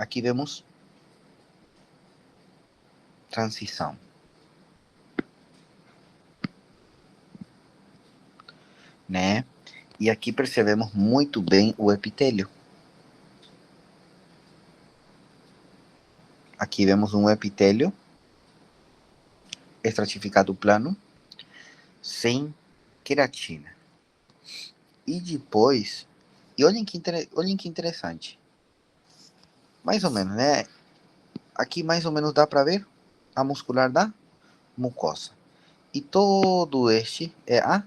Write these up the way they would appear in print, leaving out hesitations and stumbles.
aqui vemos transição. Né? E aqui percebemos muito bem o epitélio. Aqui vemos um epitélio estratificado plano, sem queratina. E depois, e olhem que interessante. Mais ou menos, né? Aqui mais ou menos dá para ver a muscular da mucosa. E todo este é a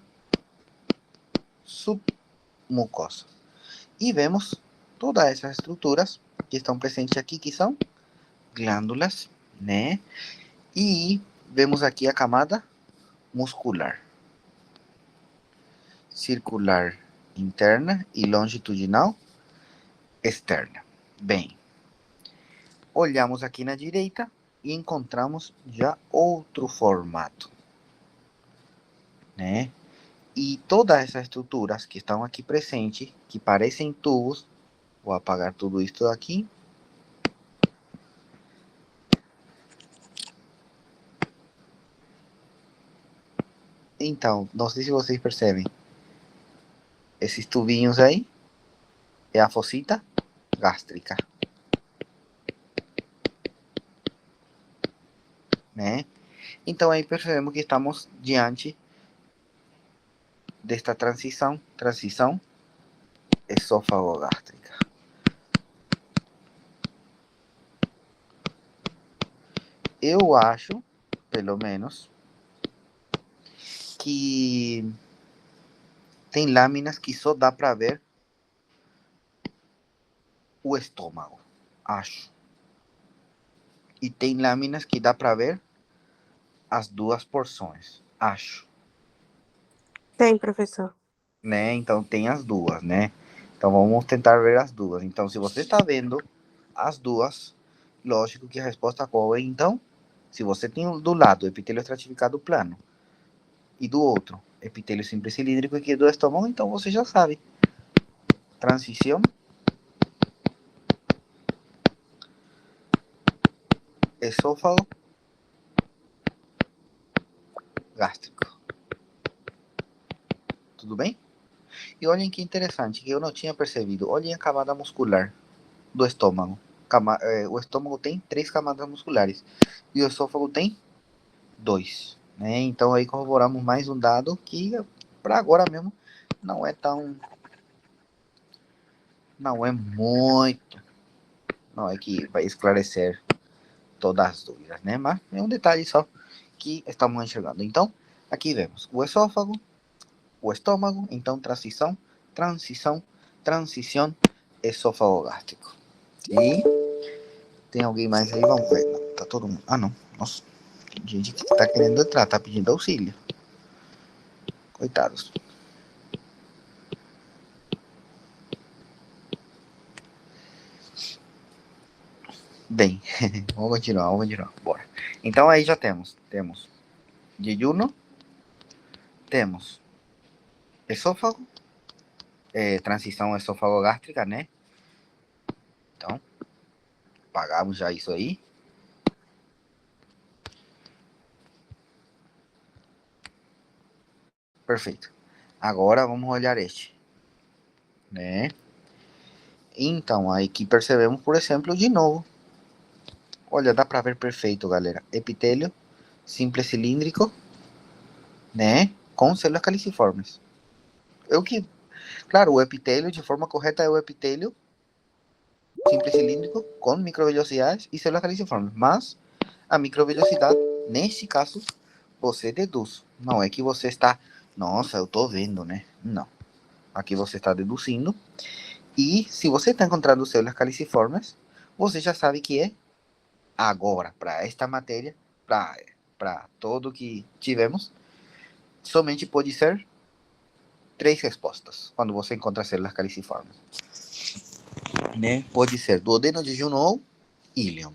submucosa. E vemos todas essas estruturas que estão presentes aqui, que são glândulas, né? E vemos aqui a camada muscular, circular interna e longitudinal externa. Bem, olhamos aqui na direita e encontramos já outro formato, né? E todas essas estruturas que estão aqui presentes, que parecem tubos, vou apagar tudo isso aqui. Então, não sei se vocês percebem, esses tubinhos aí é a fosita gástrica, né? Então aí percebemos que estamos diante desta transição esôfago-gástrica. Eu acho, pelo menos, que tem lâminas que só dá para ver o estômago, acho. E tem lâminas que dá para ver as duas porções, acho. Tem, professor. Né? Então tem as duas, né? Então vamos tentar ver as duas. Então, se você está vendo as duas, lógico que a resposta qual é, então, se você tem do lado epitélio estratificado plano e do outro epitélio simples cilíndrico aqui do estômago, então você já sabe. Transição esôfago gástrico. Tudo bem? E olhem que interessante, que eu não tinha percebido. Olhem a camada muscular do estômago. O estômago tem 3 camadas musculares e o esôfago tem 2. Né? Então aí corroboramos mais um dado que para agora mesmo não é tão, não é muito, não é que vai esclarecer todas as dúvidas, né? Mas é um detalhe só que estamos enxergando. Então aqui vemos o esôfago, o estômago, então transição, esôfago gástrico. E tem alguém mais aí? Vamos ver. Não, tá todo mundo. Ah, não. Nossa. Gente que tá querendo entrar, tá pedindo auxílio. Coitados. Bem, vamos continuar. Bora. Então aí já temos jejunum, temos esôfago, transição esôfago-gástrica, né? Então, apagamos já isso aí. Perfeito. Agora vamos olhar este, né? Então, aí que percebemos, por exemplo, de novo. Olha, dá pra ver perfeito, galera. Epitélio simples cilíndrico, né? Com células caliciformes. Claro, o epitélio de forma correta é o epitélio simples cilíndrico com microvellosidades e células caliciformes. Mas a microvellosidade, nesse caso, você deduz. Não é que você está, nossa, eu tô vendo, né? Não. Aqui você está deduzindo. E se você está encontrando células caliciformes, você já sabe que é agora, para esta matéria, para todo que tivemos, somente pode ser 3 respostas quando você encontra células caliciformes. Né? Pode ser duodeno, jejum ou íleon.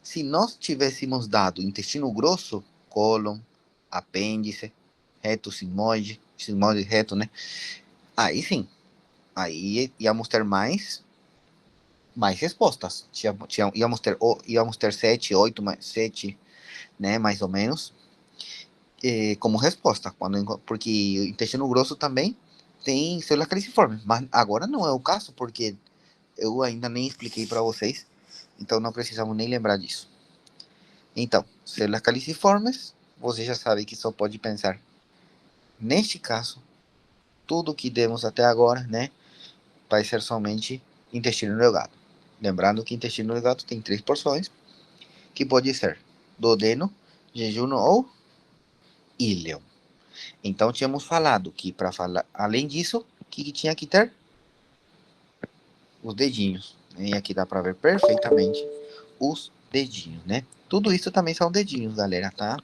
Se nós tivéssemos dado intestino grosso, cólon, apêndice, reto sigmoide reto, né? Aí sim, aí íamos ter mais mais respostas. Íamos ter 7, 8, 7, né, mais ou menos, como resposta. Porque o intestino grosso também tem células caliciformes, mas agora não é o caso, porque eu ainda nem expliquei para vocês, então não precisamos nem lembrar disso. Então, células caliciformes, você já sabe que só pode pensar neste caso, tudo que demos até agora, né, vai ser somente intestino delgado. Lembrando que intestino delgado tem 3 porções, que pode ser duodeno, jejuno ou íleon. Então, tínhamos falado que para falar, além disso, o que tinha que ter? Os dedinhos. E aqui dá para ver perfeitamente os dedinhos, né? Tudo isso também são dedinhos, galera, tá?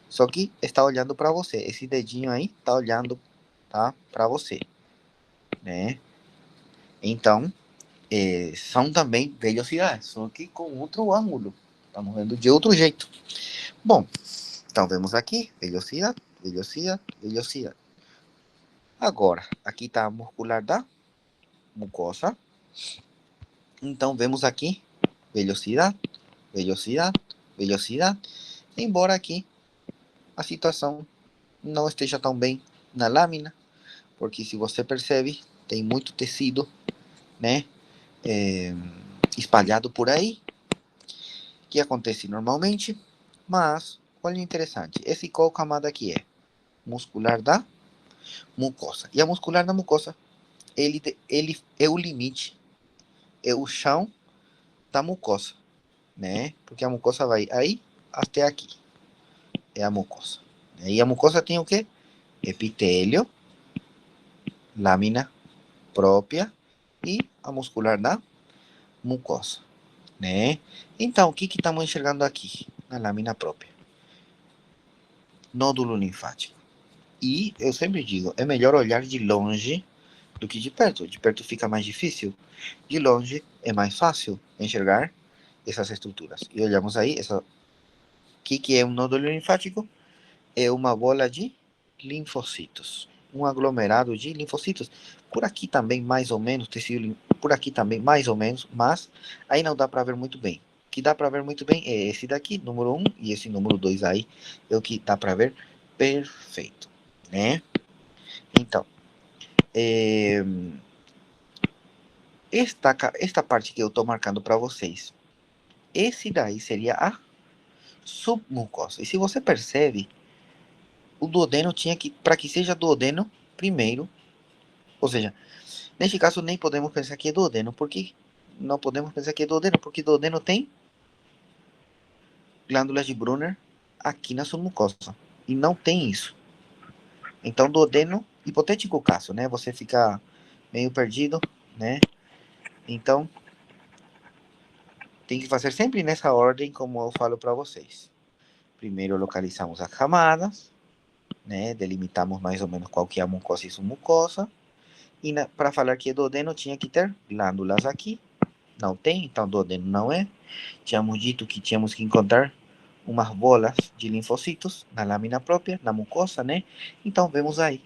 Só que está olhando para você. Esse dedinho aí está olhando, tá, para você, né? Então, são também velocidades, só que com outro ângulo. Estamos vendo de outro jeito. Bom, então vemos aqui, velocidade, velocidade, velocidade. Agora, aqui está a muscular da mucosa. Então, vemos aqui, velocidade, velocidade, velocidade. Embora aqui a situação não esteja tão bem na lâmina, porque se você percebe, tem muito tecido, né, espalhado por aí, que acontece normalmente, mas olha interessante, esse qual camada aqui é? Muscular da mucosa. E a muscular da mucosa, ele é o limite, é o chão da mucosa, né? Porque a mucosa vai aí até aqui, é a mucosa. E a mucosa tem o quê? Epitélio, lâmina própria e a muscular da mucosa, né? Então, o que estamos enxergando aqui na lâmina própria? Nódulo linfático. E eu sempre digo, é melhor olhar de longe do que de perto. De perto fica mais difícil, de longe é mais fácil enxergar essas estruturas. E olhamos aí, o que é um nódulo linfático? É uma bola de linfocitos, um aglomerado de linfocitos. Por aqui também mais ou menos, tecido, por aqui também mais ou menos, mas aí não dá para ver muito bem. O que dá para ver muito bem é esse daqui, número 1, e esse número 2 aí, é o que dá para ver perfeito, né? Então, esta parte que eu estou marcando para vocês, esse daí seria a submucosa. E se você percebe, o duodeno tinha que, para que seja duodeno, primeiro, ou seja, neste caso nem podemos pensar que é duodeno, porque não podemos pensar que é duodeno, porque duodeno tem glândulas de Brunner aqui na submucosa, e não tem isso. Então, duodeno, hipotético caso, né? Você fica meio perdido, né? Então, tem que fazer sempre nessa ordem, como eu falo para vocês. Primeiro localizamos as camadas, né? Delimitamos mais ou menos qual que é a mucosa e submucosa. E para falar que é duodeno, tinha que ter glândulas aqui. Não tem, então duodeno não é. Tínhamos dito que tínhamos que encontrar umas bolas de linfocitos na lâmina própria, na mucosa, né? Então vemos aí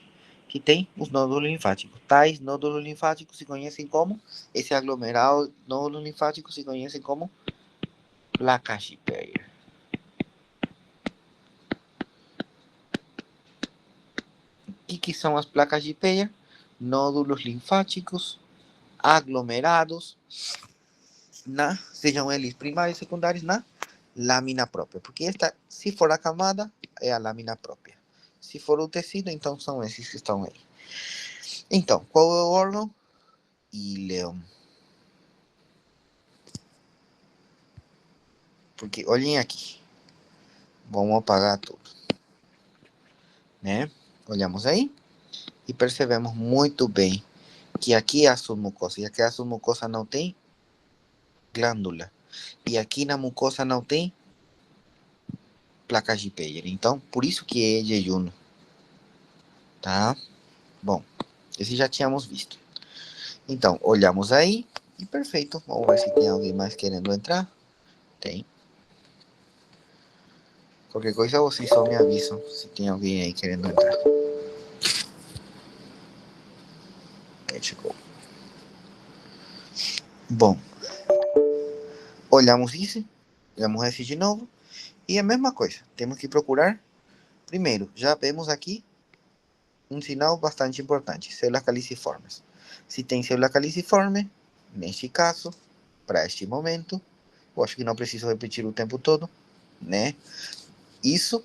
que tem os nódulos linfáticos. Tais nódulos linfáticos se conhecem como, esse aglomerado nódulos linfáticos se conhecem como placas de Peyer. O que são as placas de Peyer? Nódulos linfáticos aglomerados, sejam eles primários e secundários, na lâmina própria. Porque esta, se for a camada, é a lâmina própria. Se for o tecido, então são esses que estão aí. Então, qual é o órgão? Íleon. Porque, olhem aqui. Vamos apagar tudo, né? Olhamos aí e percebemos muito bem que aqui é a submucosa. E aqui a submucosa não tem glândula. E aqui na mucosa não tem placas de Peyer. Então, por isso que é jejuno. Tá? Bom, esse já tínhamos visto. Então, olhamos aí e perfeito. Vamos ver se tem alguém mais querendo entrar. Tem. Qualquer coisa vocês só me avisam se tem alguém aí querendo entrar. Let's go. Bom, olhamos esse de novo, e a mesma coisa, temos que procurar, primeiro, já vemos aqui um sinal bastante importante, células caliciformes. Se tem célula caliciforme, neste caso, para este momento, eu acho que não preciso repetir o tempo todo, né? Isso.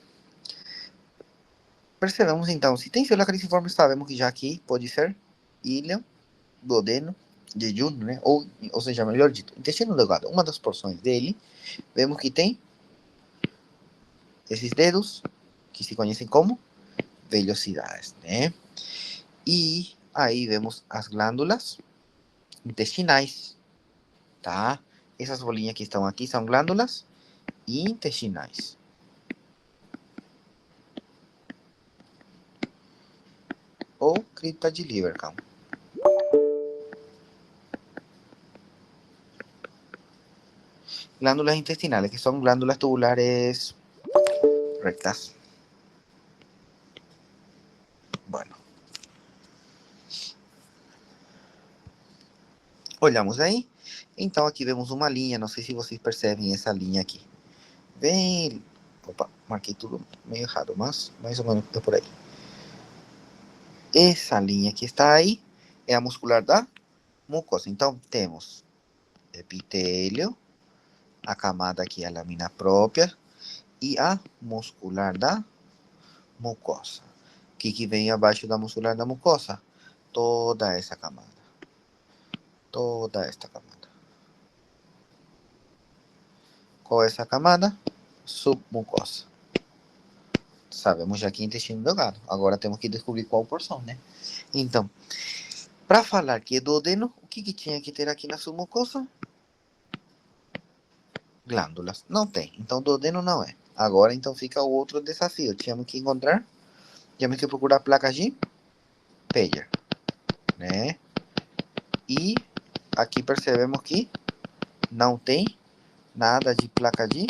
Percebemos então, se tem célula caliciforme, sabemos que já aqui pode ser íleon, duodeno, jejunum, né? Ou seja, melhor dito, intestino delgado, uma das porções dele, vemos que tem esses dedos, que se conhecem como vellosidades, né? E aí vemos as glândulas intestinais, tá? Essas bolinhas que estão aqui são glândulas intestinais. Ou cripta de Lieberkühn. Glándulas intestinales, que son glándulas tubulares rectas. Bueno. Olhamos aí. Então aqui vemos uma linha, não sei se vocês percebem essa linha aqui. Bem... Opa, marquei tudo meio errado, mas mais ou menos é por aí. Essa linha que está aí é a muscular da mucosa. Então temos epitélio, a camada aqui é a lâmina própria e a muscular da mucosa. O que vem abaixo da muscular da mucosa? Toda essa camada. Toda esta camada. Qual é essa camada? Submucosa. Sabemos já que é intestino delgado. Agora temos que descobrir qual porção, né? Então, para falar que é duodeno, o que tinha que ter aqui na submucosa? Glândulas. Não tem. Então, duodeno não é. Agora, então, fica o outro desafio. Tínhamos que procurar placas de Peyer, né? E aqui percebemos que não tem nada de placa de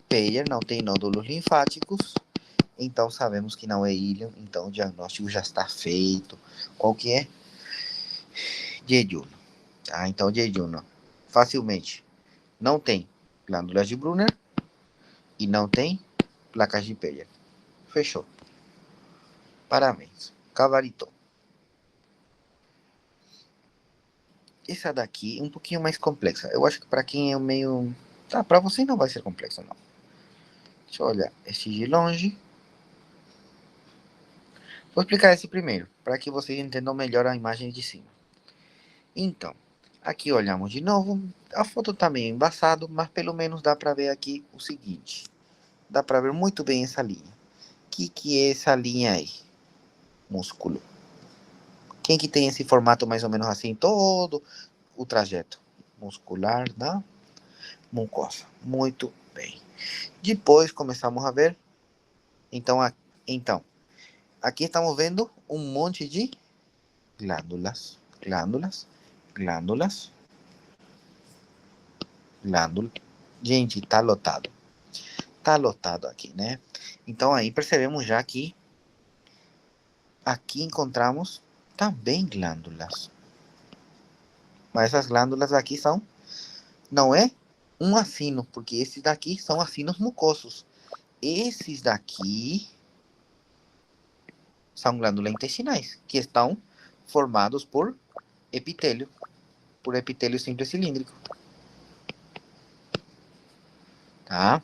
Peyer, não tem nódulos linfáticos. Então, sabemos que não é íleon. Então, o diagnóstico já está feito. Qual que é? Jejunum. Tá? Então, jejunum facilmente não tem glândulas de Brunner e não tem placas de Peyer. Fechou. Parabéns. Cavaritou. Essa daqui é um pouquinho mais complexa. Eu acho que para quem é meio... Tá, para você não vai ser complexa, não. Deixa eu olhar esse de longe. Vou explicar esse primeiro, para que vocês entendam melhor a imagem de cima. Então, aqui olhamos de novo. A foto está meio embaçada, mas pelo menos dá para ver aqui o seguinte. Dá para ver muito bem essa linha. O que é essa linha aí? Músculo. Quem que tem esse formato mais ou menos assim, todo o trajeto muscular da mucosa? Muito bem. Depois começamos a ver, então, aqui estamos vendo um monte de glândulas, glândulas, glândulas, glândula. Gente, tá lotado. Tá lotado aqui, né? Então aí percebemos já que aqui encontramos também glândulas. Mas essas glândulas aqui são, não é um acino, porque esses daqui são acinos mucosos. Esses daqui são glândulas intestinais, que estão formados por epitélio simples cilíndrico. Tá?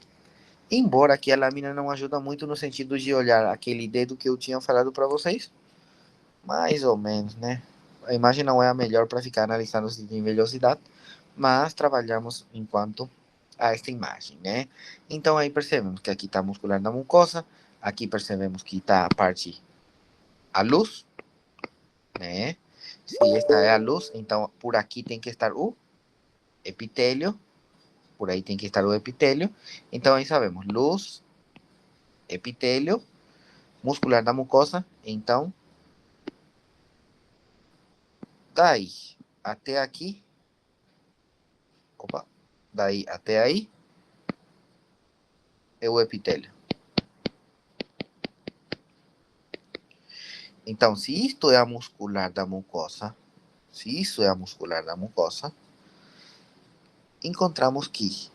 Embora aqui a lâmina não ajuda muito no sentido de olhar aquele dedo que eu tinha falado para vocês, mais ou menos, né? A imagem não é a melhor para ficar analisando se tem vellosidade, mas trabalhamos enquanto a esta imagem, né? Então aí percebemos que aqui está a muscular da mucosa, aqui percebemos que está a parte, a luz, né? Se esta é a luz, então por aqui tem que estar o epitélio, por aí tem que estar o epitélio. Então aí sabemos, luz, epitélio, muscular da mucosa. Então, daí até aqui, opa, daí até aí é o epitélio. Então, se isto é a muscular da mucosa, se isso é a muscular da mucosa, encontramos que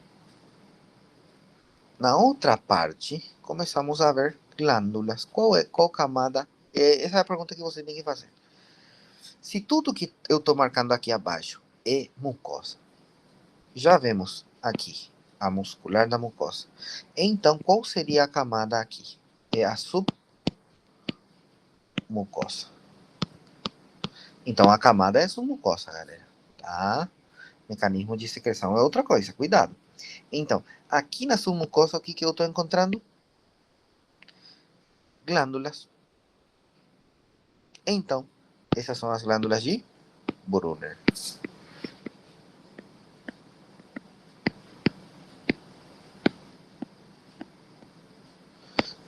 na outra parte começamos a ver glândulas. Qual camada? Essa é a pergunta que você tem que fazer. Se tudo que eu estou marcando aqui abaixo é mucosa, já vemos aqui a muscular da mucosa. Então, qual seria a camada aqui? É a submucosa. Então, a camada é submucosa, galera. Tá? Mecanismo de secreção é outra coisa, cuidado. Então, aqui na submucosa, o que eu estou encontrando? Glândulas. Então, essas são as glândulas de Brunner.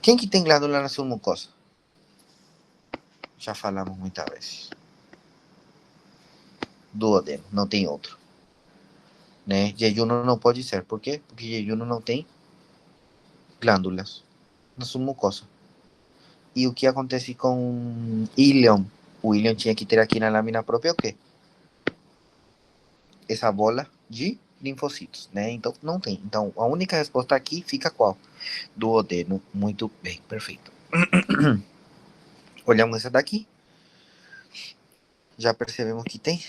Quem que tem glândula na submucosa? Já falamos muitas vezes. Duodeno, não tem outro. Né? Jejum não pode ser. Por quê? Porque jejum não tem glândulas na submucosa. E o que acontece com íleon? O íleon tinha que ter aqui na lâmina própria o quê? Essa bola de linfocitos, né? Então, não tem. Então, a única resposta aqui fica qual? Duodeno. Muito bem, perfeito. Olhamos essa daqui. Já percebemos que tem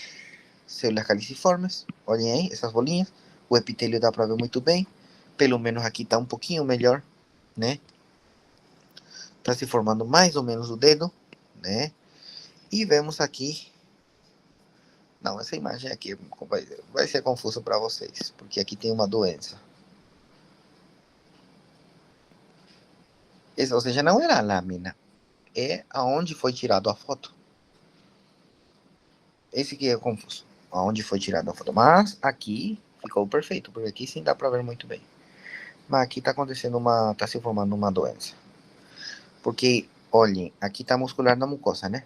células caliciformes. Olhem aí, essas bolinhas. O epitélio dá para ver muito bem. Pelo menos aqui está um pouquinho melhor, né? Está se formando mais ou menos o dedo, né? E vemos aqui... Não, essa imagem aqui vai ser confusa para vocês, porque aqui tem uma doença. Ou seja, não era a lâmina, é aonde foi tirado a foto. Esse que é confuso, aonde foi tirado a foto. Mas aqui ficou perfeito, porque aqui sim dá para ver muito bem. Mas aqui está acontecendo está se formando uma doença. Porque, olhem, aqui está muscular na mucosa, né?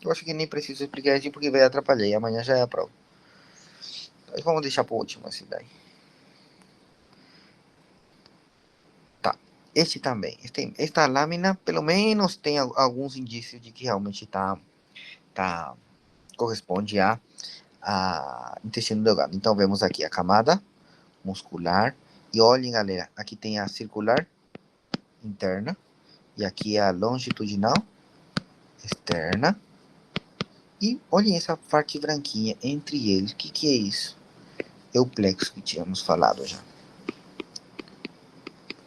Eu acho que nem preciso explicar isso porque vai atrapalhar e amanhã já é a prova. Então, vamos deixar para o último esse daí. Tá. Este também. Esta lâmina, pelo menos, tem alguns indícios de que realmente corresponde a intestino delgado. Então, vemos aqui a camada muscular. E olhem, galera, aqui tem a circular interna. E aqui a longitudinal externa. E olhem essa parte branquinha entre eles. O que é isso? É o plexo que tínhamos falado já.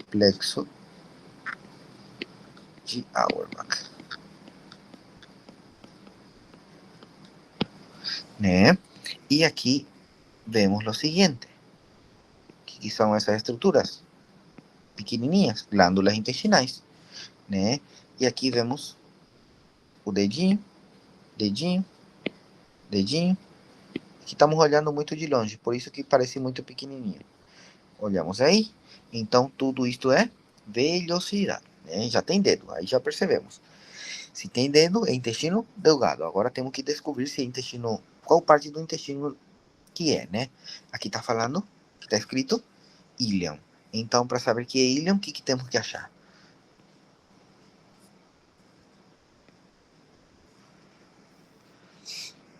Plexo de Auerbach. Né? E aqui vemos o seguinte. Que são essas estruturas pequenininhas, glândulas intestinais, né? E aqui vemos o dedinho, dedinho, dedinho. Aqui estamos olhando muito de longe, por isso que parece muito pequenininho. Olhamos aí. Então, tudo isto é velocidade, né? Já tem dedo, aí já percebemos. Se tem dedo, é intestino delgado. Agora temos que descobrir se é intestino... Qual parte do intestino que é, né? Aqui está falando, está escrito íleon. Então, para saber que é íleon, o que temos que achar?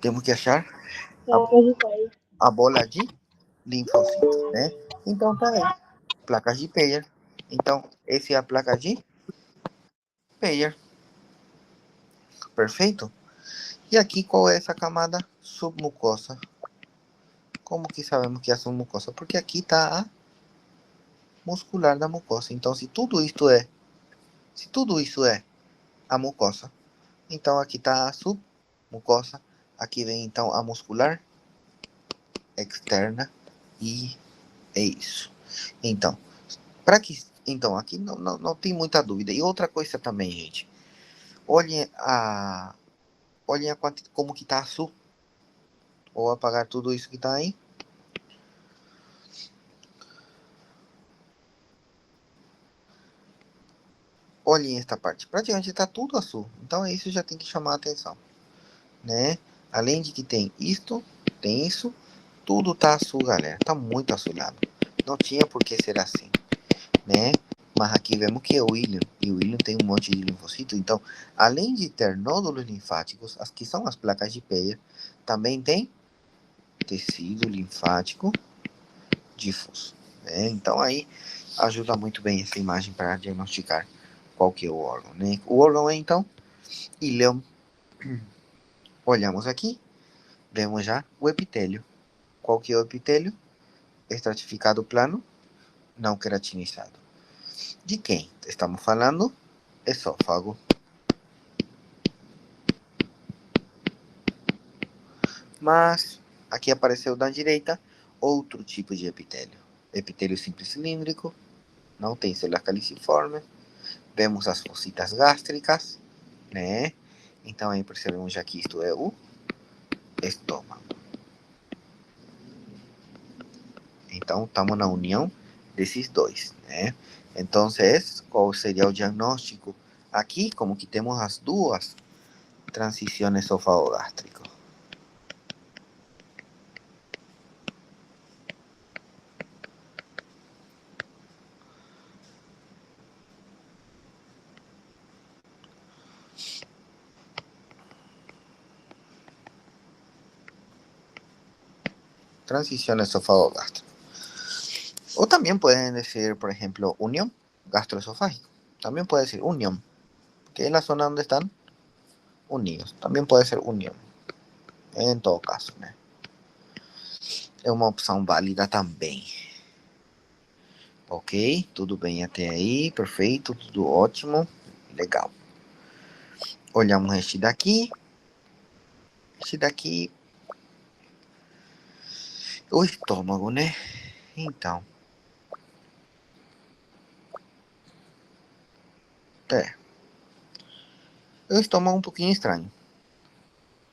Temos que achar a bola de linfocitos, né? Então, tá aí. Placas de Peyer. Então, essa é a placa de Peyer. Perfeito? E aqui, qual é essa camada submucosa? Como que sabemos que é a submucosa? Porque aqui está a muscular da mucosa. Então, se tudo isso é a mucosa, então aqui está a submucosa. Aqui vem, então, a muscular externa. E é isso. Então, aqui não tem muita dúvida. E outra coisa também, gente. Olhem como que está azul. Vou apagar tudo isso que está aí. Olhem esta parte. Praticamente está tudo azul. Então isso já tem que chamar a atenção, né? Além de que tem isto, tem isso. Tudo tá azul, galera. Tá muito azulado. Não tinha por que ser assim, né? Mas aqui vemos que é o William, e o William tem um monte de linfocito. Então, além de ter nódulos linfáticos, as que são as placas de Peyer, também tem tecido linfático difuso, né? Então, aí ajuda muito bem essa imagem para diagnosticar qual que é o órgão, né? O órgão é, então, ileum. Olhamos aqui, vemos já o epitélio. Qual que é o epitélio? Estratificado plano, não queratinizado. De quem estamos falando? Esôfago. Mas aqui apareceu da direita outro tipo de epitélio. Epitélio simples cilíndrico, não tem célula caliciforme. Vemos as fossitas gástricas, né? Então aí percebemos já que isto é o estômago. Então estamos na união desses dois, né? Então, qual seria o diagnóstico? Aqui, como que temos as duas transições esofágico-gástrico. Transición esofágico-gástrico. O también pueden decir, por ejemplo, unión gastroesofágico. También puede decir unión, que es la zona donde están unidos. También puede ser unión. En todo caso, né? É uma opção válida também. Ok, tudo bem até aí, perfeito, tudo ótimo, legal. Olhamos este daqui. Este daqui, o estômago, né? Então, o estômago é um pouquinho estranho,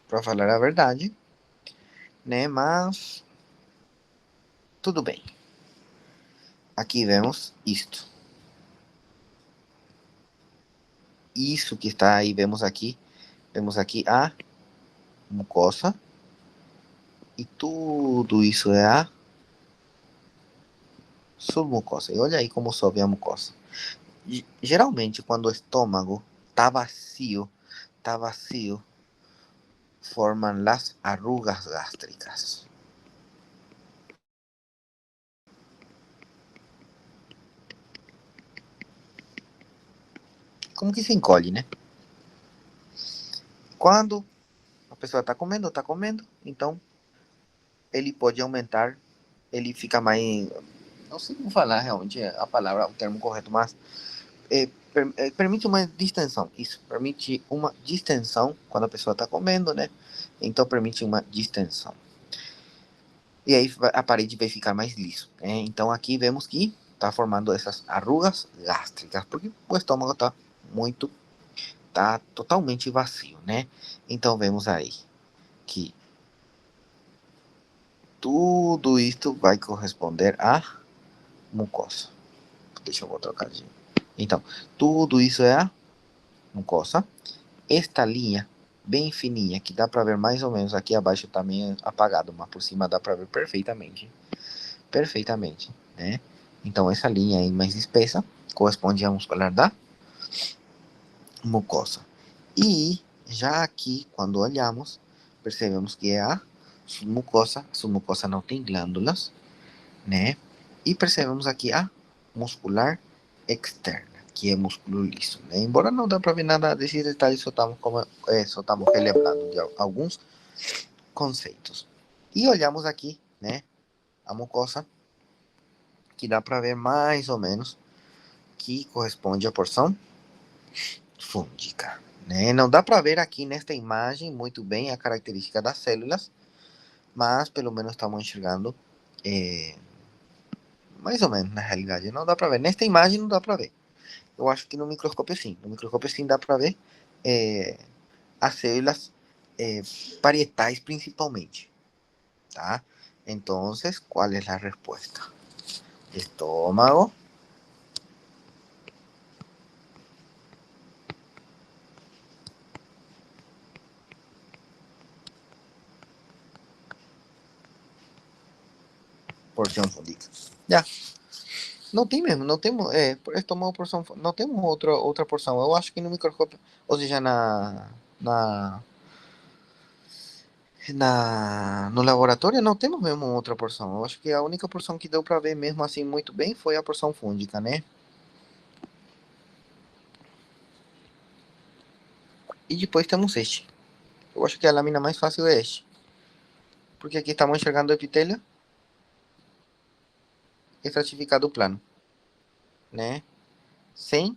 para falar a verdade, né? Mas tudo bem. Aqui vemos isto. Isso que está aí, vemos aqui a mucosa. E tudo isso é a submucosa. E olha aí como sobe a mucosa. Geralmente, quando o estômago tá vazio, formam as arrugas gástricas. Como que se encolhe, né? Quando a pessoa está comendo, então ele pode aumentar, ele fica mais, não sei como falar realmente a palavra, o termo correto, mas permite uma distensão. Isso, permite uma distensão quando a pessoa está comendo, né? Então permite uma distensão. E aí a parede vai ficar mais liso, né? Então aqui vemos que está formando essas arrugas gástricas, porque o estômago tá totalmente vazio, né? Então vemos aí que tudo isto vai corresponder à mucosa. Deixa eu trocar aqui. Então, tudo isso é a mucosa. Esta linha bem fininha, que dá para ver mais ou menos aqui abaixo também apagado, mas por cima dá para ver perfeitamente. Perfeitamente, né? Então, essa linha aí mais espessa corresponde à muscular da mucosa. E já aqui, quando olhamos, percebemos que é a submucosa não tem glândulas, né? E percebemos aqui a muscular externa, que é músculo liso, né? Embora não dá para ver nada desses detalhes, só estamos relembrando de alguns conceitos. E olhamos aqui, né? A mucosa, que dá para ver mais ou menos que corresponde à porção fúngica, né? Não dá para ver aqui nesta imagem muito bem a característica das células, mas pelo menos estamos enxergando mais ou menos, na realidade. Não dá para ver. Nesta imagem não dá para ver. Eu acho que no microscópio sim. No microscópio sim dá para ver as células parietais principalmente, tá? Então, qual é a resposta? Estômago. Porción fúngica. Ya. Não tem mesmo, não temos, tomou porção, não temos outra porção. Eu acho que no microscópio, ou seja, no laboratório não temos mesmo outra porção. Eu acho que a única porção que deu para ver mesmo assim muito bem foi a porção fúngica, né? E depois temos este. Eu acho que a lâmina mais fácil é este. Porque aqui estamos enxergando o epitélio estratificado plano, né? Sem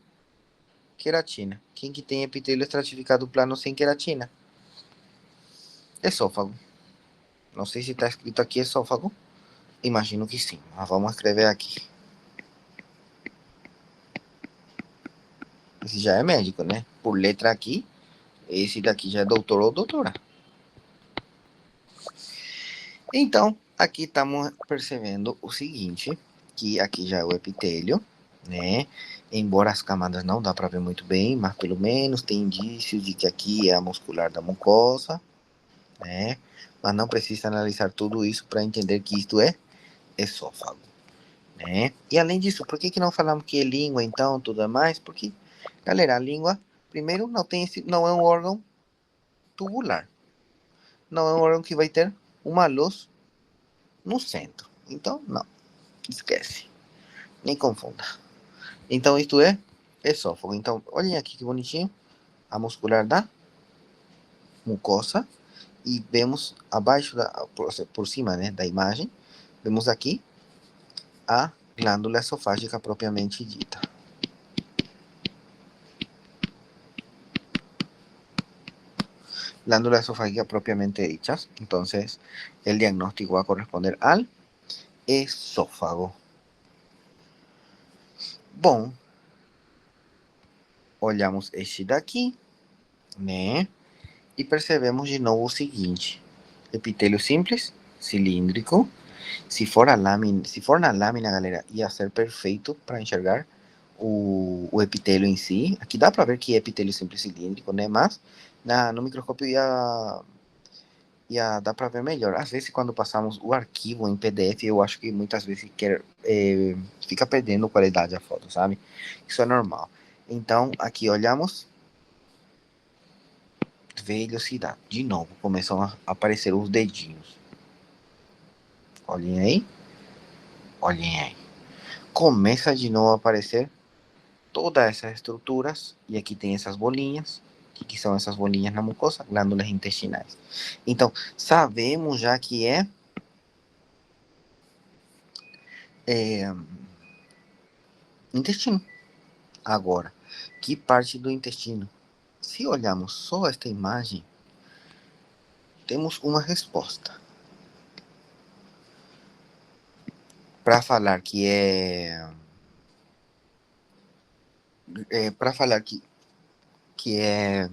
queratina. Quem que tem epitélio estratificado plano sem queratina? Esôfago. Não sei se está escrito aqui esôfago. Imagino que sim, mas vamos escrever aqui. Esse já é médico, né? Por letra aqui, esse daqui já é doutor ou doutora. Então, aqui estamos percebendo o seguinte, que aqui já é o epitélio, né? Embora as camadas não dá para ver muito bem, mas pelo menos tem indícios de que aqui é a muscular da mucosa, né? Mas não precisa analisar tudo isso para entender que isto é esôfago, né? E além disso, por que não falamos que é língua, então, tudo mais? Porque, galera, a língua, primeiro, não é um órgão tubular. Não é um órgão que vai ter uma luz no centro. Então, não, esquece. Nem confunda. Então, isto é esôfago. Então, olhem aqui que bonitinho. A muscular da mucosa. E vemos abaixo, por cima, né, da imagem, vemos aqui a glândula esofágica propriamente dita. Glándula esofágica propiamente dichas. Entonces, el diagnóstico va a corresponder al esófago. Bom, olhamos este daqui, né? E percebemos de novo o seguinte: epitélio simples, cilíndrico. Se for na lâmina, galera, ia ser perfeito para enxergar o epitélio em si. Aqui dá para ver que é epitélio simples cilíndrico, né? Mas no microscópio dá para ver melhor. Às vezes, quando passamos o arquivo em PDF, eu acho que muitas vezes fica perdendo qualidade a foto, sabe? Isso é normal. Então, aqui olhamos velocidade. De novo, começam a aparecer os dedinhos. Olhem aí. Olhem aí. Começa de novo a aparecer todas essas estruturas. E aqui tem essas bolinhas. O que são essas bolinhas na mucosa? Glândulas intestinais. Então, sabemos já que é intestino. Agora, que parte do intestino? Se olharmos só esta imagem, temos uma resposta. Para falar que para falar que é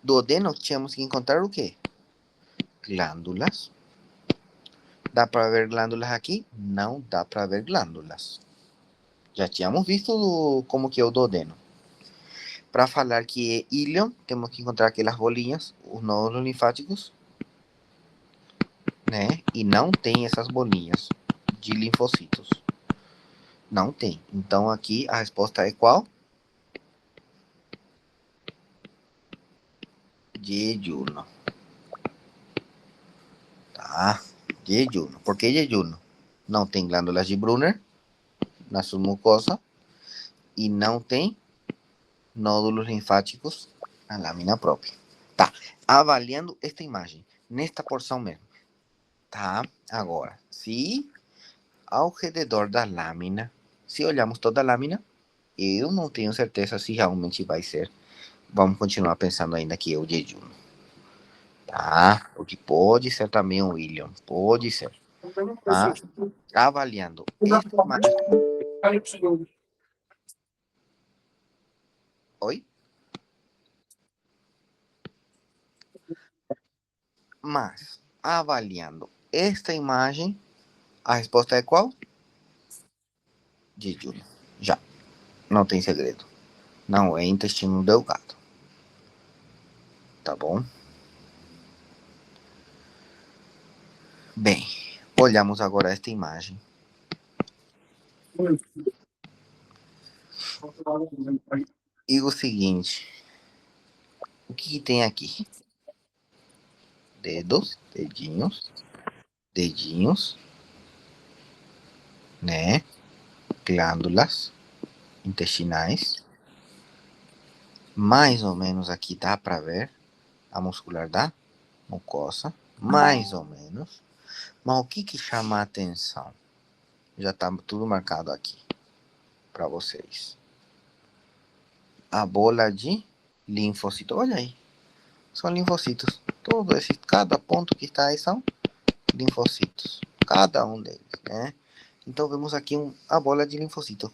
duodeno, tínhamos que encontrar o quê? Glândulas. Dá para ver glândulas aqui? Não dá para ver glândulas. Já tínhamos visto como que é o duodeno. Para falar que é íleon, temos que encontrar aquelas bolinhas, os nódulos linfáticos, né? E não tem essas bolinhas de linfocitos. Não tem. Então aqui a resposta é qual? Jejunum. Tá? Jejunum. Por que jejunum? Não tem glândulas de Brunner na sua mucosa e não tem nódulos linfáticos na lâmina própria. Tá. Avaliando esta imagem, nesta porção mesmo. Tá? Agora, se ao redor da lâmina, se olharmos toda a lâmina, eu não tenho certeza se realmente vai ser. Vamos continuar pensando ainda que é o jejunum. Tá? Porque pode ser também um William. Pode ser. Tá? Avaliando esta imagem. Oi? Mas, avaliando esta imagem, a resposta é qual? Jejunum. Já. Não tem segredo. Não é intestino delgado. Tá bom? Bem, olhamos agora esta imagem. E o seguinte, o que tem aqui? Dedos, dedinhos, né? Glândulas intestinais. Mais ou menos aqui dá para ver a muscular da mucosa, mais ou menos. Mas o que chama a atenção? Já está tudo marcado aqui para vocês. A bola de linfocito, olha aí, são linfocitos. Cada ponto que está aí são linfocitos, cada um deles, né? Então vemos aqui a bola de linfocito.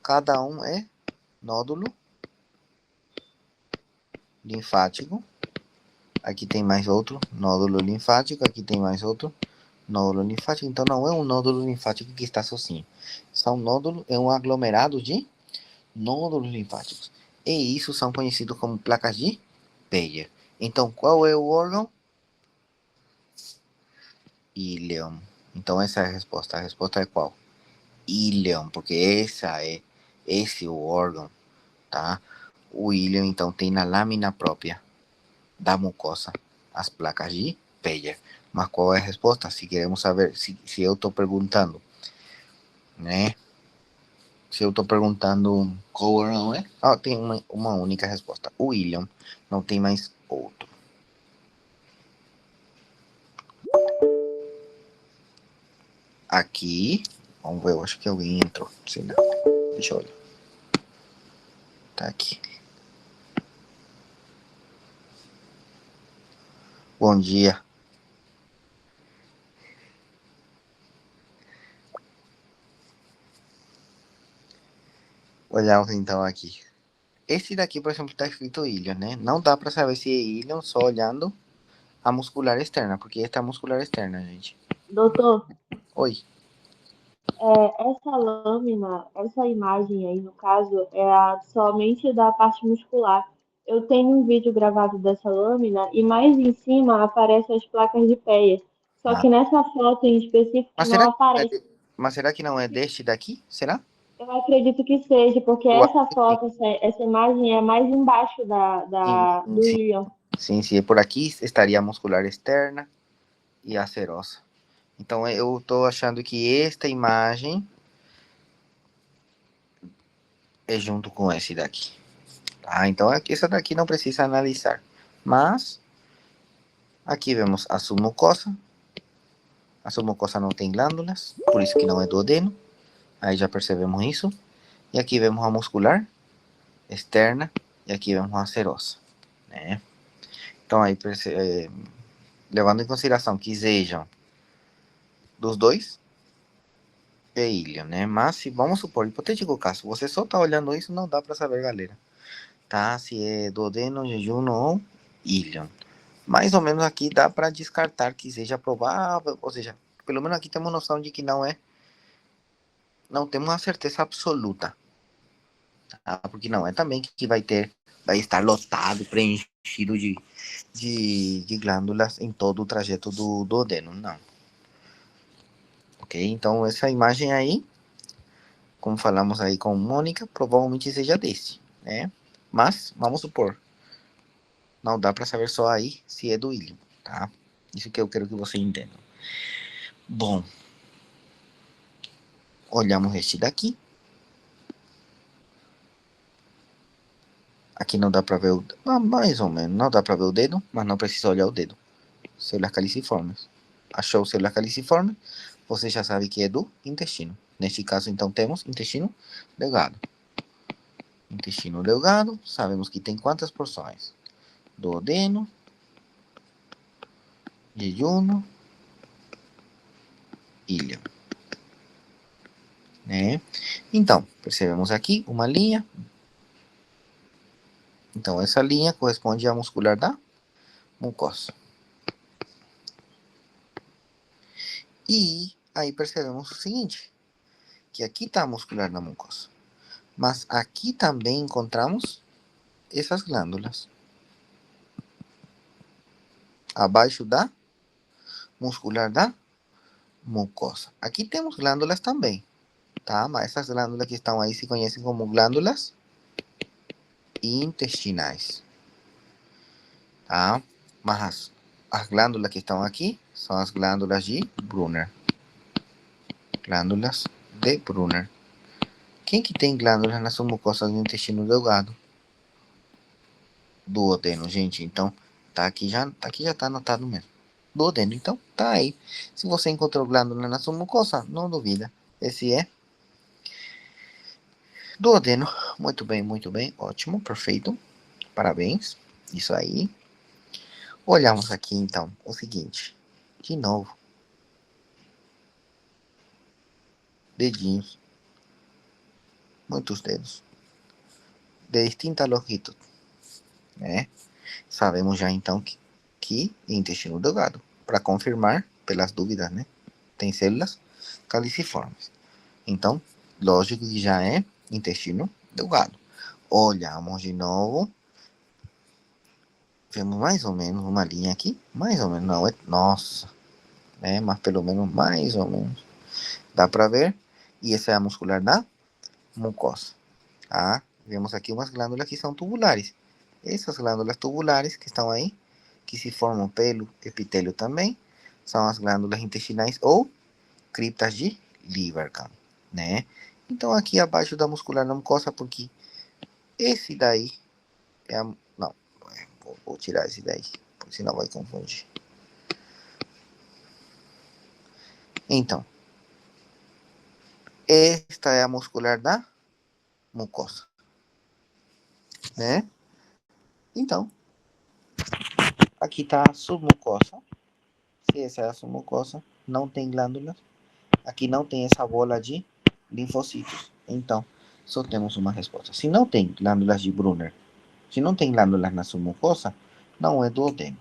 Cada um é nódulo linfático. Aqui tem mais outro nódulo linfático. Aqui tem mais outro nódulo linfático. Então não é um nódulo linfático que está sozinho. É um aglomerado de nódulos linfáticos. E isso são conhecidos como placas de Peyer. Então qual é o órgão? Íleon. Então essa é a resposta. A resposta é qual? Íleon, porque esse é o órgão, tá? O íleon, então, tem na lâmina própria da mucosa as placas de Peyer. Mas qual é a resposta? Se queremos saber, se eu estou perguntando, né? Se eu estou perguntando qual órgão é, tem uma única resposta. O íleon, não tem mais outro. Aqui, vamos ver, eu acho que alguém entrou. Sei não. Deixa eu olhar. Tá aqui. Bom dia. Olhamos então aqui. Esse daqui, por exemplo, está escrito íleon, né? Não dá para saber se é íleon só olhando a muscular externa, porque esta é a muscular externa, gente. Doutor, Oi. essa lâmina, essa imagem aí, no caso, é somente da parte muscular. Eu tenho um vídeo gravado dessa lâmina e mais em cima aparecem as placas de Peyer. Só Ah. que nessa foto em específico Mas não será aparece. mas será que não é deste daqui? Será? Eu acredito que seja, porque Eu acho essa que foto, essa imagem é mais embaixo sim. do Sim, íleon. sim, sim. Por aqui estaria a muscular externa e a serosa. Então eu estou achando que esta imagem é junto com esse daqui. Tá? Então aqui, essa daqui não precisa analisar. Mas aqui vemos a submucosa. A submucosa não tem glândulas, por isso que não é duodeno. Aí já percebemos isso. E aqui vemos a muscular externa e aqui vemos a serosa, né? Então aí, levando em consideração que sejam dos dois, é íleon, né? Mas se vamos supor, hipotético caso, você só tá olhando isso, não dá para saber, galera. Tá? Se é duodeno, jejuno ou íleon. Mais ou menos aqui dá para descartar que seja provável, ou seja, pelo menos aqui temos noção de que não temos uma certeza absoluta. Tá? Porque não é também que vai estar lotado, preenchido de glândulas em todo o trajeto do duodeno, não. Ok? Então essa imagem aí, como falamos aí com Mônica, provavelmente seja desse, né? Mas, vamos supor, não dá para saber só aí se é do íleon, tá? Isso que eu quero que você entenda. Bom, olhamos este daqui. Aqui não dá para ver mais ou menos, não dá para ver o dedo, mas não precisa olhar o dedo. Células caliciformes. Achou célula caliciforme? Você já sabe que é do intestino. Neste caso, então, temos intestino delgado. Intestino delgado, sabemos que tem quantas porções? Duodeno, jejuno, íleon. Né? Então, percebemos aqui uma linha. Então, essa linha corresponde à muscular da mucosa. E aí percebemos o seguinte, que aqui está a muscular da mucosa. Mas aqui também encontramos essas glândulas. Abaixo da muscular da mucosa. Aqui temos glândulas também. tá? Mas essas glândulas que estão aí se conhecem como glândulas intestinais, tá? Mas as glândulas que estão aqui são as glândulas de Brunner. Glândulas de Brunner. Quem que tem glândulas nas mucosas do intestino delgado? Duodeno, gente. Então, tá aqui já tá anotado mesmo. Duodeno, então, tá aí. Se você encontrou glândula na sua mucosa, não duvida. Esse é duodeno. Muito bem. Ótimo, perfeito. Parabéns. Isso aí. Olhamos aqui, então, o seguinte. De novo. Dedinhos. Muitos dedos. De distinta longitud, né? Sabemos já, então, que intestino delgado. Para confirmar, pelas dúvidas, né? Tem células caliciformes. Então, lógico que já é intestino delgado. Olhamos de novo. Vemos mais ou menos uma linha aqui. Mais ou menos, não é. Nossa, né? Mas pelo menos mais ou menos. Dá para ver. E essa é a muscular da mucosa. Tá? Vemos aqui umas glândulas que são tubulares. Essas glândulas tubulares que estão aí, que se formam pelo epitélio também, são as glândulas intestinais ou criptas de Lieberkühn, né? Então aqui abaixo da muscular da mucosa, porque esse daí é a... Não, vou tirar esse daí, porque senão vai confundir. Então, esta é a muscular da mucosa, né? Então, aqui está a submucosa. Se essa é a submucosa, não tem glândulas. Aqui não tem essa bola de linfocitos. Então, só temos uma resposta. Se não tem glândulas de Brunner, se não tem glândulas na submucosa, não é duodeno.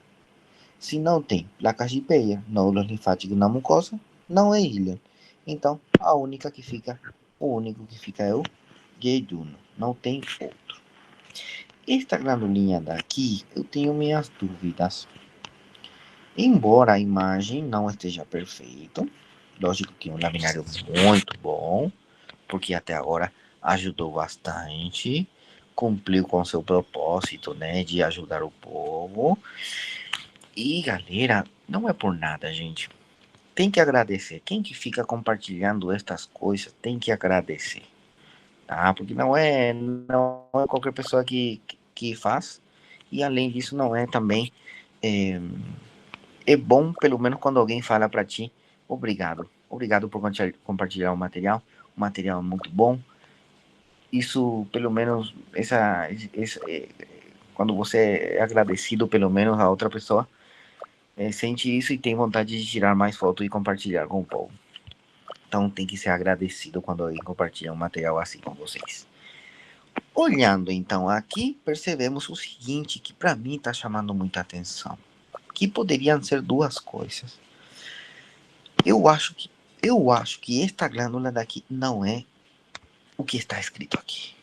Se não tem placas de Peyer, nódulos linfáticos na mucosa, não é Ileum. Então, o único que fica é o jejunum. Não tem outro. Esta glandulinha daqui, eu tenho minhas dúvidas. Embora a imagem não esteja perfeita, lógico que é um laminário muito bom, porque até agora ajudou bastante, cumpriu com seu propósito, né, de ajudar o povo. E galera, não é por nada, gente. Tem que agradecer. Quem que fica compartilhando estas coisas tem que agradecer, tá? Porque não é qualquer pessoa que faz. E além disso, não é também. É bom, pelo menos, quando alguém fala para ti, obrigado. Obrigado por compartilhar o material. O material é muito bom. Isso, pelo menos, quando você é agradecido, pelo menos, a outra pessoa, sente isso e tem vontade de tirar mais fotos e compartilhar com o povo. Então tem que ser agradecido quando alguém compartilha um material assim com vocês. Olhando então aqui, percebemos o seguinte, que para mim está chamando muita atenção. Que poderiam ser duas coisas. Eu acho que esta glândula daqui não é o que está escrito aqui.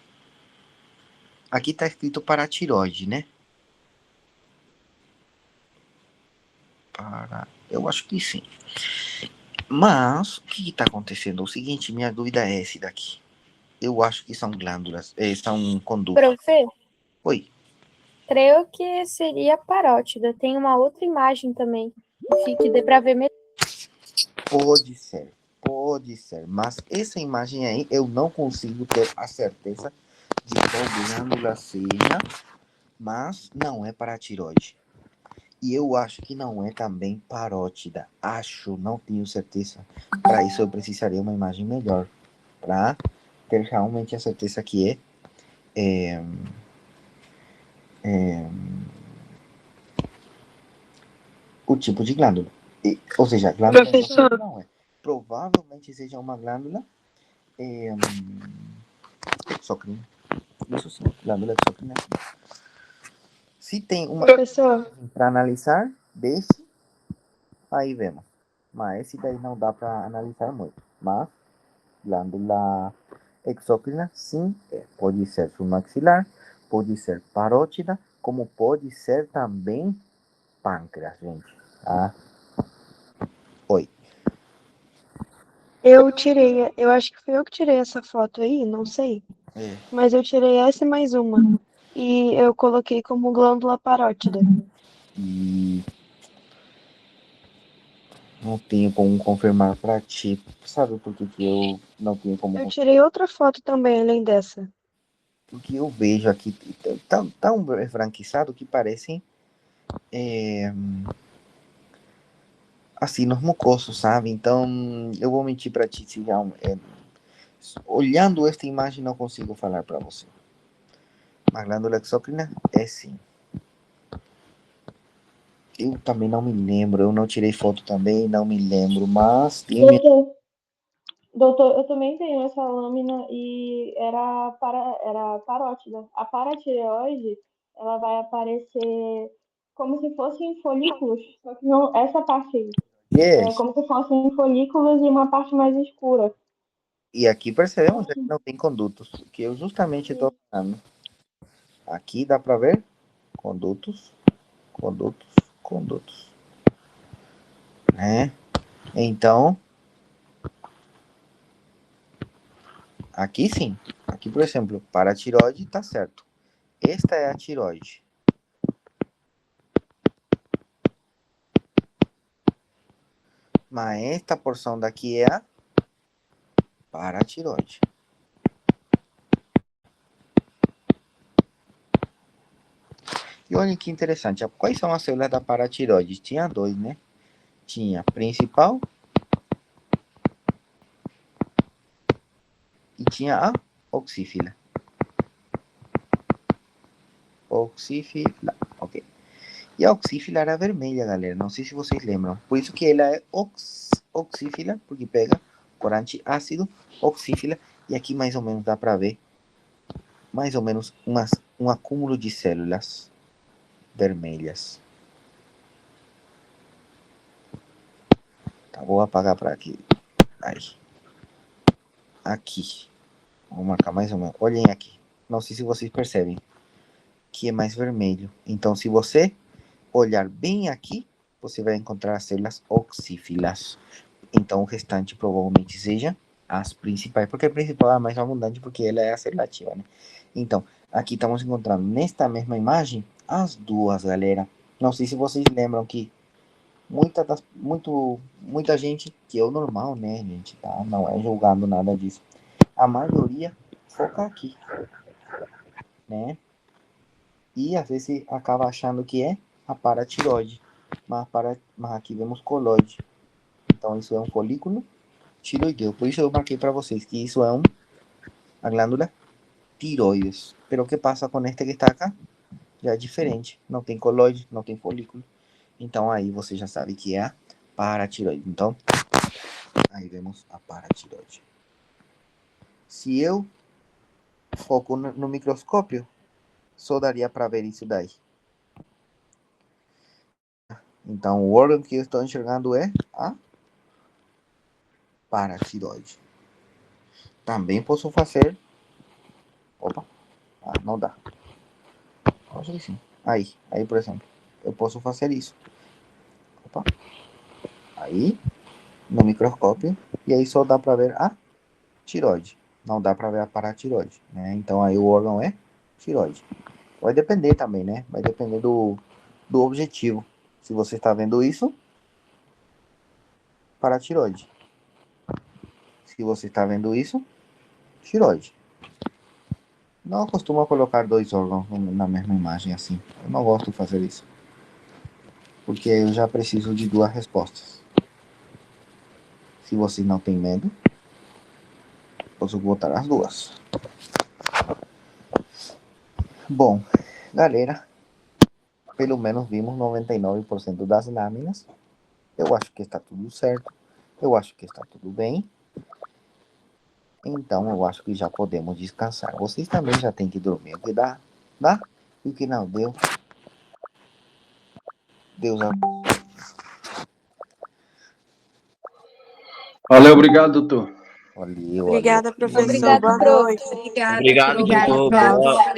Aqui está escrito paratiroide, né? Eu acho que sim. Mas, o que está acontecendo? O seguinte, minha dúvida é esse daqui. Eu acho que são glândulas, são condutos. Profe, Oi. creio que seria parótida. Tem uma outra imagem também, que dê para ver melhor. Pode ser, mas essa imagem aí eu não consigo ter a certeza de qual glândula seja, mas não é paratiroide. E eu acho que não é também parótida. Acho, não tenho certeza. Para isso eu precisaria uma imagem melhor, para ter realmente a certeza que o tipo de glândula. Ou seja, glândula Professor, não é. Provavelmente seja uma glândula exócrina. Isso sim, glândula exócrina. Se tem uma professor, para analisar, desse, aí vemos. Mas esse daí não dá para analisar muito. Mas glândula exócrina, sim, pode ser submaxilar, pode ser parótida, como pode ser também pâncreas, gente. Tá? Oi. Eu tirei, eu acho que fui eu que tirei essa foto aí, não sei. É. Mas eu tirei essa e mais uma. E eu coloquei como glândula parótida. E não tenho como confirmar pra ti. Sabe por que que eu não tenho como Eu confirmar? tirei outra foto também, além dessa. Porque eu vejo aqui, tão franquizado que parecem assim, nos mucosos, sabe? Então, eu vou mentir pra ti se olhando esta imagem não consigo falar pra você. Mas glândula exócrina é sim. Eu também não me lembro, eu não tirei foto também, não me lembro, mas tinha. Doutor, eu também tenho essa lâmina e era parótida. A paratireoide, ela vai aparecer como se fossem folículos, só que não, essa parte aí, é Yes. como se fossem folículos e uma parte mais escura. E aqui percebemos que não tem condutos, que eu justamente estou falando. Aqui dá para ver condutos, condutos, condutos, né? Então, aqui sim. Aqui, por exemplo, para a tiroide tá certo. Esta é a tiroide. Mas esta porção daqui é a paratiroide. E olha que interessante. Quais são as células da paratiroide? Tinha dois, né? Tinha a principal e tinha a oxífila. Oxífila, ok. E a oxífila era vermelha, galera. Não sei se vocês lembram. Por isso que ela é oxífila, porque pega corante ácido, oxífila. E aqui mais ou menos dá para ver mais ou menos um acúmulo de células vermelhas. Tá, vou apagar para aqui. Aí. Aqui. Vou marcar mais ou menos. Olhem aqui. Não sei se vocês percebem que é mais vermelho. Então, se você olhar bem aqui, você vai encontrar as células oxífilas. Então, o restante provavelmente seja as principais, porque a principal é a mais abundante, porque ela é a célula ativa, né? Então, aqui estamos encontrando nesta mesma imagem as duas, galera. Não sei se vocês lembram que muita gente, que é o normal, né, gente, tá? Não é julgando nada disso. A maioria foca aqui, né? E às vezes acaba achando que é a paratiroide, mas aqui vemos coloide. Então isso é um folículo tiroideu. Por isso eu marquei para vocês que isso é a glândula tiroides. Pero o que passa com este que está acá? Já é diferente. Não tem coloide, não tem folículo. Então aí você já sabe que é a paratiroide. Então, aí vemos a paratiroide. Se eu foco no microscópio, só daria para ver isso daí. Então, o órgão que eu estou enxergando é a paratiroide. Também posso fazer... Opa, não dá. Acho que sim. Aí, por exemplo, eu posso fazer isso. Opa. Aí, no microscópio, e aí só dá para ver a tiroide. Não dá para ver a paratiroide, né? Então aí o órgão é tiroide. Vai depender também, né? Vai depender do objetivo. Se você está vendo isso, paratiroide. Se você está vendo isso, tiroide. Não costumo colocar dois órgãos na mesma imagem assim. Eu não gosto de fazer isso. Porque eu já preciso de duas respostas. Se você não tem medo, posso botar as duas. Bom, galera, pelo menos vimos 99% das lâminas. Eu acho que está tudo certo. Eu acho que está tudo bem. Então, eu acho que já podemos descansar. Vocês também já têm que dormir. O que dá? Dá? E o que não deu? Deus abençoe. Valeu, obrigado, doutor. Valeu, valeu. Obrigada, professor. Obrigado, Boa prof. noite. Obrigado, Obrigada, doutor. prof. Boa,